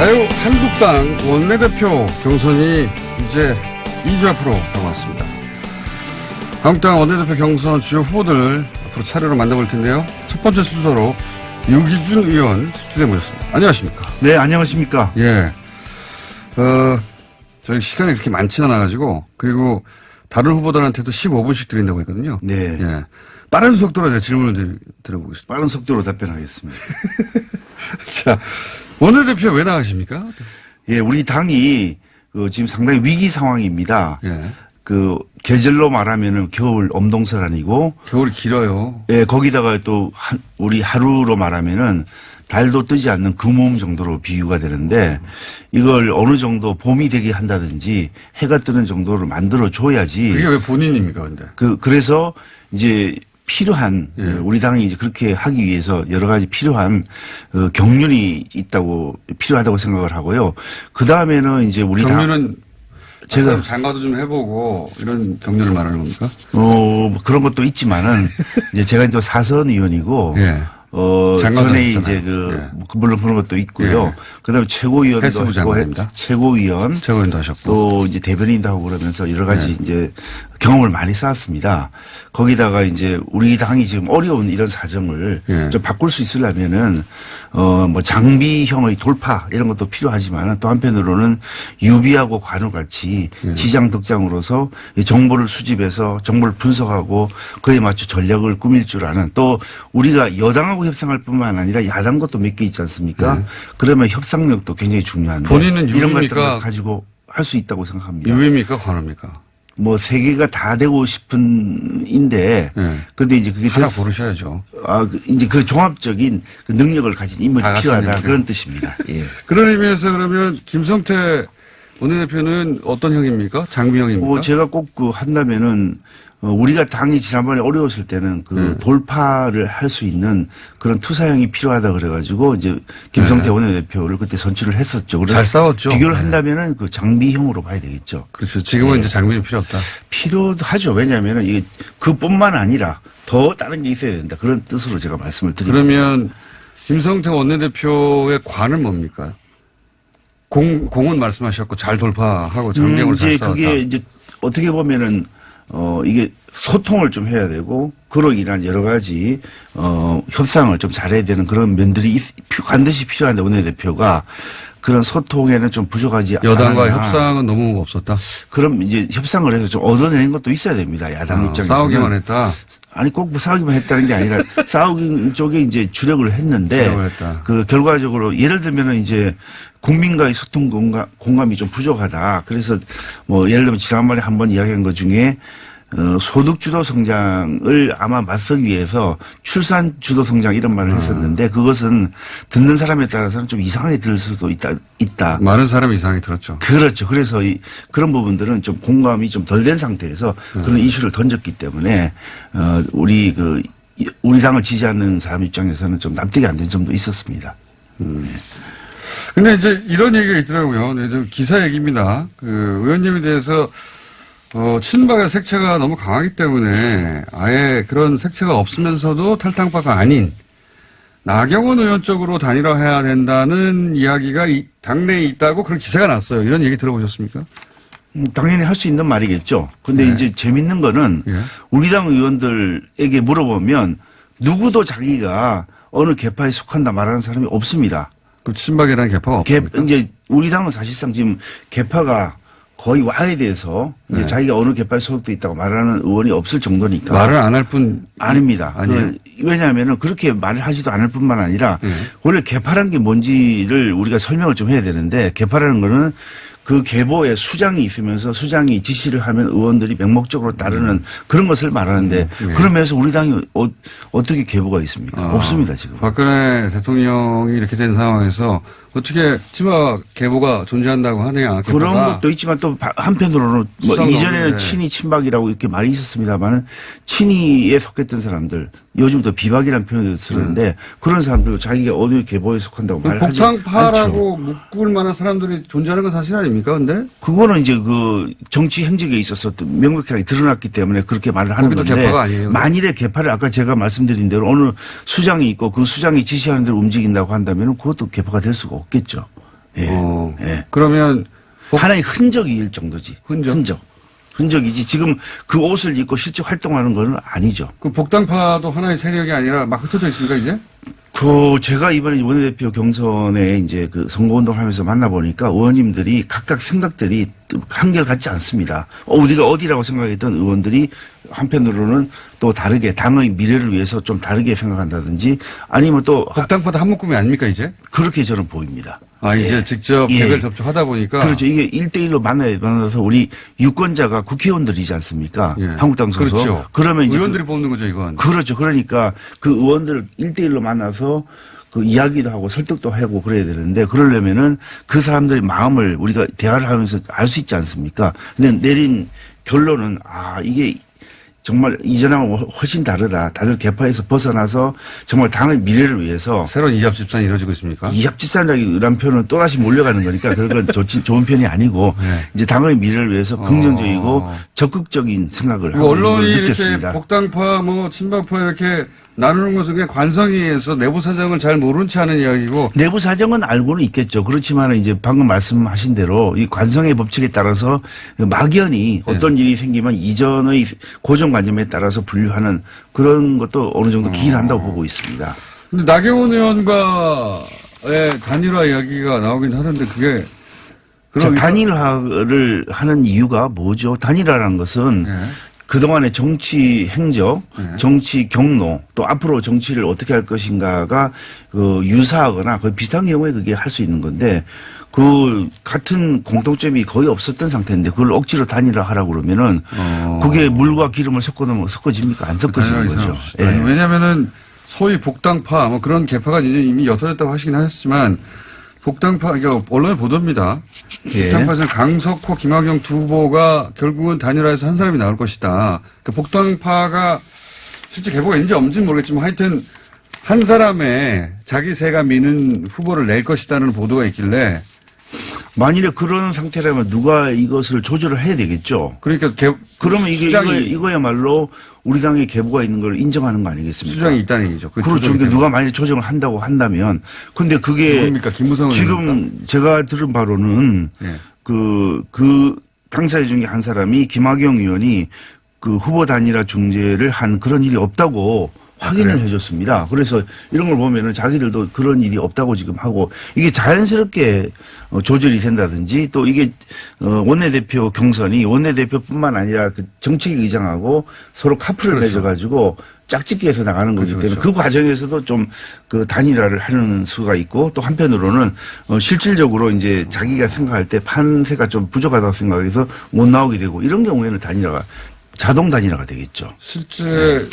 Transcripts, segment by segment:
자유한국당 원내대표 경선이 이제 2주 앞으로 다가왔습니다. 한국당 원내대표 경선 주요 후보들 앞으로 차례로 만나볼 텐데요. 첫 번째 순서로 유기준 의원 스튜디오에 모셨습니다. 안녕하십니까? 네, 안녕하십니까? 예. 저희 시간이 그렇게 많지는 않아가지고, 그리고 다른 후보들한테도 15분씩 드린다고 했거든요. 네. 예. 빠른 속도로 제가 질문을 드려보겠습니다. 빠른 속도로 답변하겠습니다. 자, 원내대표 왜 나가십니까? 예, 우리 당이 지금 상당히 위기 상황입니다. 예. 계절로 말하면은 겨울 엄동설아니고. 겨울이 길어요. 예, 거기다가 또 우리 하루로 말하면은 달도 뜨지 않는 금오음 정도로 비유가 되는데 이걸 어느 정도 봄이 되게 한다든지 해가 뜨는 정도로 만들어 줘야지. 그게 왜 본인입니까, 근데? 그래서 이제 필요한 예. 우리 당이 이제 그렇게 하기 위해서 여러 가지 필요한 경륜이 필요하다고 생각을 하고요. 그 다음에는 이제 우리 경륜은 제가 장가도 좀 해보고 이런 경륜을 말하는 겁니까? 그런 것도 있지만은 이제 제가 이제 사선 의원이고 예. 전에 했잖아요. 이제 예. 물론 그런 것도 있고요. 예. 그다음에 최고위원도 헬스부 하고 장관입니다. 최고위원도 하셨고 또 이제 대변인도 하고 그러면서 여러 가지 예. 이제 경험을 많이 쌓았습니다. 거기다가 이제 우리 당이 지금 어려운 이런 사정을 예. 좀 바꿀 수 있으려면은 뭐 장비형의 돌파 이런 것도 필요하지만 또 한편으로는 유비하고 관우같이 예. 지장덕장으로서 정보를 수집해서 정보를 분석하고 그에 맞춰 전략을 꾸밀 줄 아는 또 우리가 여당하고 협상할 뿐만 아니라 야당 것도 몇 개 있지 않습니까? 예. 그러면 협상력도 굉장히 중요한데 본인은 이런 유비입니까? 것들을 가지고 할 수 있다고 생각합니다. 유비입니까? 관우입니까? 뭐 세 개가 다 되고 싶은인데 예. 근데 이제 그게 하나 고르셔야죠. 이제 그 종합적인 그 능력을 가진 인물이 필요하다 갖춘 그런 뜻입니다. 예. 그런 의미에서 그러면 김성태 원내대표는 어떤 형입니까? 장비형입니까? 제가 꼭 한다면은 우리가 당이 지난번에 어려웠을 때는 돌파를 할 수 있는 그런 투사형이 필요하다 그래가지고 이제 김성태 원내대표를 그때 선출을 했었죠. 그래서 잘 싸웠죠. 비교를 한다면은 그 장비형으로 봐야 되겠죠. 그렇죠. 지금은 이제 장비는 필요 없다. 필요하죠. 왜냐하면은 이게 그뿐만 아니라 더 다른 게 있어야 된다. 그런 뜻으로 제가 말씀을 드립니다. 그러면 김성태 원내대표의 관은 뭡니까? 공은 말씀하셨고 잘 돌파하고 장비형으로 잘 이제 싸웠다. 그게 이제 어떻게 보면은 이게 소통을 좀 해야 되고 그로 인한 여러 가지 협상을 좀 잘해야 되는 그런 면들이 반드시 필요한데 원내대표가 그런 소통에는 좀 부족하지 않나. 여당과 협상은 너무 없었다. 그럼 이제 협상을 해서 좀 얻어내는 것도 있어야 됩니다. 야당 입장에서는. 싸우기만 했다. 아니 꼭 뭐 싸우기만 했다는 게 아니라 싸우기 쪽에 이제 주력을 했는데 주력을 했다. 그 결과적으로 예를 들면은 이제 국민과의 소통 공감이 좀 부족하다. 그래서 뭐 예를 들면 지난번에 한번 이야기한 것 중에 소득 주도 성장을 아마 맞서기 위해서 출산 주도 성장 이런 말을 했었는데 그것은 듣는 사람에 따라서는 좀 이상하게 들을 수도 있다. 많은 사람이 이상하게 들었죠. 그렇죠. 그래서 그런 부분들은 좀 공감이 좀 덜 된 상태에서 그런 이슈를 던졌기 때문에 우리 당을 지지하는 사람 입장에서는 좀 납득이 안 된 점도 있었습니다. 근데 이제 이런 얘기가 있더라고요. 네, 기사 얘기입니다. 의원님에 대해서 친박의 색채가 너무 강하기 때문에 아예 그런 색채가 없으면서도 탈당파가 아닌 나경원 의원 쪽으로 단일화해야 된다는 이야기가 당내에 있다고 그런 기사가 났어요. 이런 얘기 들어보셨습니까? 당연히 할 수 있는 말이겠죠. 근데 이제 재밌는 거는 우리 당 의원들에게 물어보면 누구도 자기가 어느 계파에 속한다 말하는 사람이 없습니다. 그 친박이라는 계파가 없습니까? 이제 우리 당은 사실상 지금 계파가 거의 와에 대해서 이제 자기가 어느 계파에 소속돼 있다고 말하는 의원이 없을 정도니까. 말을 안 할 뿐. 아닙니다. 왜냐하면은 그렇게 말을 하지도 않을 뿐만 아니라 원래 계파라는 게 뭔지를 우리가 설명을 좀 해야 되는데 계파라는 거는 그 계보에 수장이 있으면서 수장이 지시를 하면 의원들이 맹목적으로 따르는 그런 것을 말하는데 그러면서 우리 당이 어떻게 계보가 있습니까? 없습니다 지금. 박근혜 대통령이 이렇게 된 상황에서 어떻게 친박 계보가 존재한다고 하느냐. 그런 것도 있지만 또 한편으로는 뭐 이전에는 친이 친박이라고 이렇게 말이 있었습니다만은 친이에 속했던 사람들 요즘도 비박이라는 표현을 쓰는데 그런 사람들도 자기가 어느 계보에 속한다고 말하지 않죠. 복탕파라고 묶을 만한 사람들이 존재하는 건 사실 아닙니까? 근데 그거는 이제 그 정치 행적에 있어서 명백하게 드러났기 때문에 그렇게 말을 하는 건데 계파가 아니에요. 만일에 계파를 아까 제가 말씀드린 대로 어느 수장이 있고 그 수장이 지시하는 대로 움직인다고 한다면 그것도 계파가 될 수가 없겠죠. 예. 예. 그러면 하나의 흔적일 정도지. 흔적이지. 지금 그 옷을 입고 실제 활동하는 건 아니죠. 그 복당파도 하나의 세력이 아니라 막 흩어져 있습니까 이제? 제가 이번에 원내대표 경선에 이제 그 선거운동 하면서 만나보니까 의원님들이 각각 생각들이 한결같지 않습니다. 우리가 어디라고 생각했던 의원들이 한편으로는 또 다르게 당의 미래를 위해서 좀 다르게 생각한다든지 아니면 또 복당파도 한 묶음이 아닙니까 이제? 그렇게 저는 보입니다. 이제 예. 직접 예. 개별 접촉하다 보니까. 그렇죠. 이게 1대1로 만나서 우리 유권자가 국회의원들이지 않습니까? 예. 한국당 소속. 그렇죠. 그러면 이제 의원들이 뽑는 거죠 이건. 그렇죠. 그러니까 그 의원들 1대1로 만나서 그 이야기도 하고 설득도 하고 그래야 되는데 그러려면은 그 사람들의 마음을 우리가 대화를 하면서 알 수 있지 않습니까? 근데 내린 결론은 이게 정말 이전하고 훨씬 다르다. 다들 개파에서 벗어나서 정말 당의 미래를 위해서 새로운 이합집산이 이루어지고 있습니까? 이합집산이라는 표현은 또다시 몰려가는 거니까 그건 좋은 편이 아니고 네. 이제 당의 미래를 위해서 긍정적이고 적극적인 생각을 하고 언론이 이렇게 느꼈습니다. 복당파 친박파 이렇게 나누는 것은 그냥 관성위에서 내부 사정을 잘 모른 채 하는 이야기고 내부 사정은 알고는 있겠죠. 그렇지만 이제 방금 말씀하신 대로 이 관성의 법칙에 따라서 막연히 어떤 일이 생기면 이전의 고정관념에 따라서 분류하는 그런 것도 어느 정도 기인한다고 보고 있습니다. 근데 나경원 의원과의 단일화 이야기가 나오긴 하던데 그게 단일화를 하는 이유가 뭐죠? 단일화라는 것은 그동안의 정치 행적, 정치 경로, 또 앞으로 정치를 어떻게 할 것인가가 유사하거나 거의 비슷한 경우에 그게 할 수 있는 건데 그 같은 공통점이 거의 없었던 상태인데 그걸 억지로 단일화하라고 그러면은 그게 물과 기름을 섞어놓으면 섞어집니까? 안 섞어지는 거죠. 예. 왜냐면은 소위 복당파 그런 개파가 이제 이미 여설했다고 하시긴 하셨지만 복당파, 그러니까 언론의 보도입니다. 예. 복당파에서는 강석호, 김학용 두 후보가 결국은 단일화해서 한 사람이 나올 것이다. 그 복당파가 실제 개보가 있는지 없는지는 모르겠지만 하여튼 한 사람의 자기 세가 미는 후보를 낼 것이다는 보도가 있길래 만일에 그런 상태라면 누가 이것을 조절을 해야 되겠죠. 그러니까 그러면 수장이 이거야말로 우리 당에 계보가 있는 걸 인정하는 거 아니겠습니까? 수장이 있다는 얘기죠. 그렇죠. 근데 누가 만약에 조정을 한다고 한다면 근데 그게 누굽니까? 김무성 지금 의원입니까? 제가 들은 바로는 네. 그 당사자 중에 한 사람이 김학용 의원이 그 후보 단일화 중재를 한 그런 일이 없다고 확인을 해줬습니다. 그래서 이런 걸 보면은 자기들도 그런 일이 없다고 지금 하고 이게 자연스럽게 조절이 된다든지 또 이게 원내대표 경선이 원내대표뿐만 아니라 그 정책 의장하고 서로 카풀을 맺어가지고 짝짓기해서 나가는 거기 때문에 그 과정에서도 좀 그 단일화를 하는 수가 있고 또 한편으로는 실질적으로 이제 자기가 생각할 때 판세가 좀 부족하다고 생각해서 못 나오게 되고 이런 경우에는 자동 단일화가 되겠죠. 실제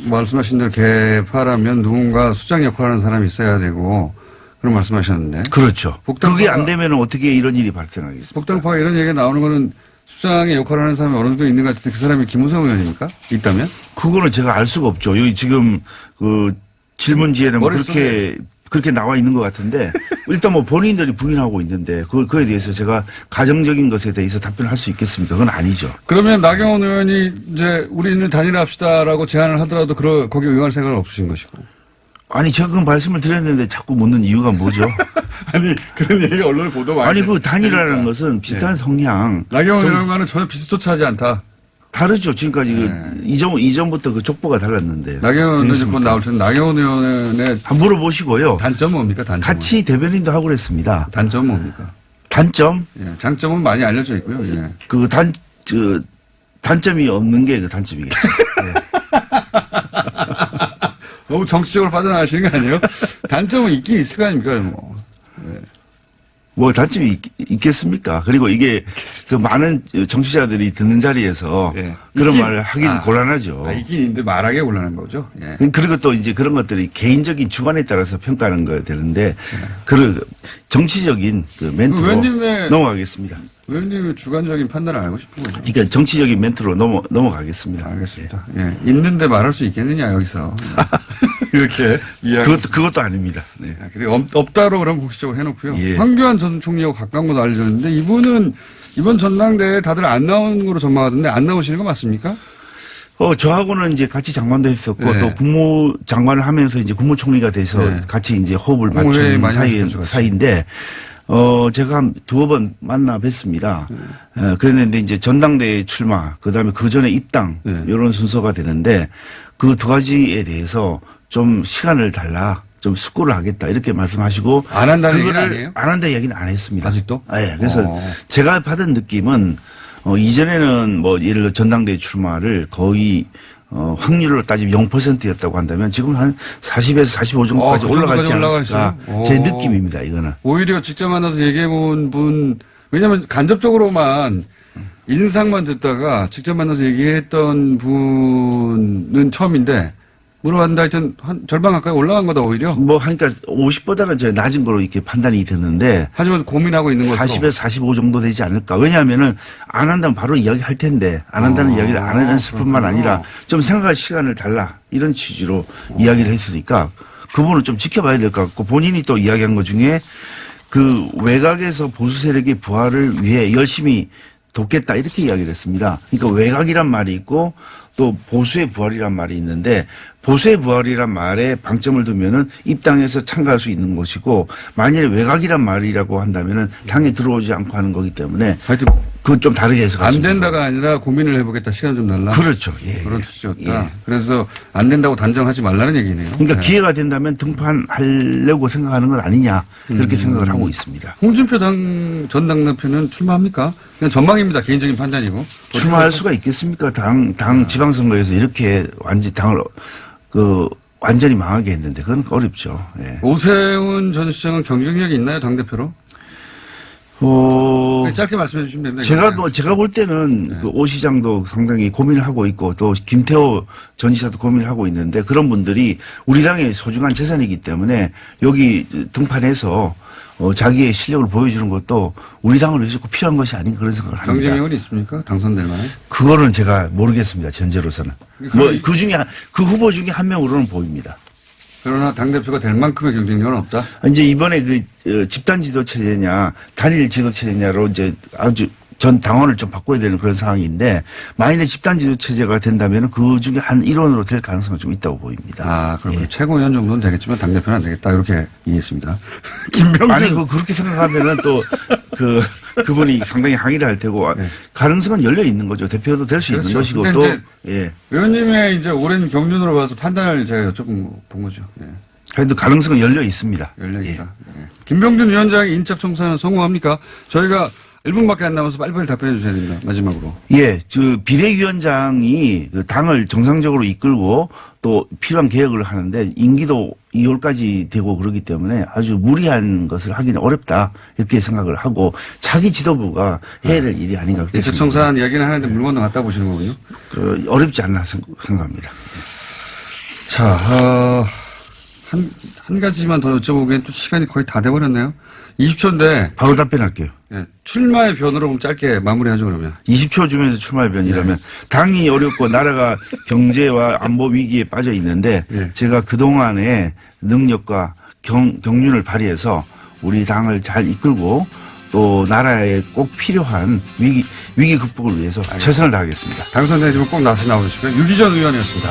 말씀하신 대로 개파라면 누군가 수장 역할을 하는 사람이 있어야 되고 그런 말씀하셨는데. 그렇죠. 그게 안 되면 어떻게 이런 일이 발생하겠습니까? 복당파가 이런 얘기가 나오는 거는 수장의 역할을 하는 사람이 어느 정도 있는 것 같은데 그 사람이 김무성 의원입니까? 있다면? 그거는 제가 알 수가 없죠. 여기 지금 그 질문지에는 그렇게 나와 있는 것 같은데 일단 뭐 본인들이 부인하고 있는데 그거에 대해서 제가 가정적인 것에 대해서 답변할 수 있겠습니까? 그건 아니죠. 그러면 나경원 의원이 이제 우리는 단일화합시다라고 제안을 하더라도 거기에 응할 생각은 없으신 것이고. 아니 제가 그 말씀을 드렸는데 자꾸 묻는 이유가 뭐죠? 아니 그런 얘기가 언론에 보도 많이. 아니 그 단일화라는 것은 비슷한 성향. 나경원 의원과는 전혀 비슷조차 하지 않다. 다르죠. 지금까지 이전부터 그 족보가 달랐는데. 나경원 의원 곧 나올 텐데 나경원 의원의 한번 물어보시고요. 단점은 뭡니까? 단점. 같이 대변인도 하고 그랬습니다. 단점은 뭡니까? 단점? 예, 장점은 많이 알려져 있고요. 예. 단점이 없는 게 그 단점이겠죠. 네. 너무 정치적으로 빠져나가시는 거 아니에요? 단점은 있긴 있을 거 아닙니까? 뭐 단점이 있겠습니까? 그리고 이게 그 많은 정치자들이 듣는 자리에서 그런 말을 하긴 곤란하죠. 있긴 있는데 말하기 곤란한 거죠. 예. 그리고 또 이제 그런 것들이 개인적인 주관에 따라서 평가하는 거야 되는데 그 정치적인 그 멘트로 넘어가겠습니다. 의원님의 주관적인 판단을 알고 싶은 거죠. 그러니까 정치적인 멘트로 넘어가겠습니다. 알겠습니다. 예. 있는데 말할 수 있겠느냐 여기서. 이렇게 이야기. 그것도 아닙니다. 네. 그리고 없다로 그럼 공식적으로 해놓고요. 예. 황교안 전 총리하고 가까운 것도 알려졌는데 이분은 이번 전당대회에 다들 안 나오는 거로 전망하던데 안 나오시는 거 맞습니까? 저하고는 이제 같이 장관도 했었고 네. 또 국무장관을 하면서 이제 국무총리가 돼서 네. 같이 이제 호흡을 국무회의 맞춘 많이 하셨죠, 같이. 사이인데 제가 한 두어 번 만나 뵀습니다. 그랬는데 이제 전당대회 출마, 그 다음에 그 전에 입당, 네. 이런 순서가 되는데 그 두 가지에 대해서 좀 시간을 달라. 좀 숙고를 하겠다 이렇게 말씀하시고 안 한다는 얘기는 아니에요? 안 한다 얘기는 안 했습니다. 아직도? 네, 그래서 제가 받은 느낌은 이전에는 뭐 예를 들어 전당대회 출마를 거의 확률로 따지면 0%였다고 한다면 지금 한 40에서 45 정도까지 그 올라갔지 정도까지 않았을까 올라가 제 있어요? 느낌입니다. 이거는. 오히려 직접 만나서 얘기해본 분, 왜냐면 간접적으로만 인상만 듣다가 직접 만나서 얘기했던 분은 처음인데 물어봤는데 하여튼 한 절반 가까이 올라간 거다 오히려. 뭐 하니까 50보다는 저 낮은 거로 이렇게 판단이 됐는데 하지만 고민하고 있는 것으로. 40에서 45 정도 되지 않을까. 왜냐하면은 안 한다면 바로 이야기할 텐데 안 한다는 이야기를 안 했을 뿐만 아니라 좀 생각할 시간을 달라 이런 취지로 이야기를 했으니까 그분은 좀 지켜봐야 될 것 같고 본인이 또 이야기한 것 중에 그 외곽에서 보수 세력의 부활을 위해 열심히 돕겠다 이렇게 이야기를 했습니다. 그러니까 외곽이란 말이 있고 또 보수의 부활이란 말이 있는데 보수의 부활이란 말에 방점을 두면은 입당해서 참가할 수 있는 것이고 만일에 외곽이란 말이라고 한다면은 당에 들어오지 않고 하는 거기 때문에 하여튼 그건 좀 다르게 해석할 수 안 있는 된다가 아니라 고민을 해보겠다. 시간 좀 달라. 그렇죠. 예. 그런 취지였다. 예. 그래서 안 된다고 단정하지 말라는 얘기네요. 그러니까 네. 기회가 된다면 등판하려고 생각하는 건 아니냐 그렇게 생각을 하고 있습니다. 홍준표 전 당대표는 출마합니까? 그냥 전망입니다. 개인적인 판단이고. 출마할 수가 있겠습니까? 당 지방선거에서 이렇게 완전히 망하게 했는데 그건 어렵죠. 예. 오세훈 전 시장은 경쟁력이 있나요? 당대표로? 짧게 말씀해 주시면 됩니다. 제가 볼 때는 그 오 시장도 상당히 고민을 하고 있고 또 김태호 전 지사도 고민을 하고 있는데 그런 분들이 우리 당의 소중한 재산이기 때문에 여기 등판해서 자기의 실력을 보여주는 것도 우리 당을 위해서 꼭 필요한 것이 아닌가 그런 생각을 합니다. 경쟁력은 있습니까? 당선될 만한? 그거는 제가 모르겠습니다. 전제로서는. 그 후보 중에 한 명으로는 보입니다. 그러나 당대표가 될 만큼의 경쟁력은 없다? 이제 이번에 집단 지도 체제냐, 단일 지도 체제냐로 이제 아주 전 당원을 좀 바꿔야 되는 그런 상황인데, 만일에 집단 지도 체제가 된다면 그 중에 한 일원으로 될 가능성은 좀 있다고 보입니다. 그럼 최고위원 정도는 되겠지만 당대표는 안 되겠다. 이렇게 이해했습니다. 김병준. 아니, 그렇게 생각하면은 또, 그분이 상당히 항의를 할 테고, 네. 가능성은 열려 있는 거죠. 대표도 될 수 있는 것이고, 또, 예. 의원님의 이제 오랜 경륜으로 봐서 판단을 제가 여쭤본 거죠. 예. 하여튼 가능성은 열려 있습니다. 열려 있다. 예. 김병준 위원장의 인적 청산은 성공합니까? 저희가 1분밖에 안 남아서 빨리빨리 답변해 주셔야 됩니다. 마지막으로. 예, 비대위원장이 당을 정상적으로 이끌고 또 필요한 개혁을 하는데 임기도 2월까지 되고 그러기 때문에 아주 무리한 것을 하기는 어렵다 이렇게 생각을 하고 차기 지도부가 해야 될 일이 아닌가 그렇게 인적 청산 이야기는 하는데 물 건너 갔다 보시는 거군요. 어렵지 않나 생각합니다. 자, 한 가지만 더 여쭤보기엔 또 시간이 거의 다 돼버렸네요. 20초인데. 바로 답변할게요. 예, 출마의 변으로 그럼 짧게 마무리하죠, 그러면. 20초 주면서 출마의 변이라면 당이 어렵고 나라가 경제와 안보 위기에 빠져 있는데 제가 그동안의 능력과 경륜을 발휘해서 우리 당을 잘 이끌고 또 나라에 꼭 필요한 위기 극복을 위해서 최선을 다하겠습니다. 당선되시면 꼭 나와주시고요. 유기전 의원이었습니다.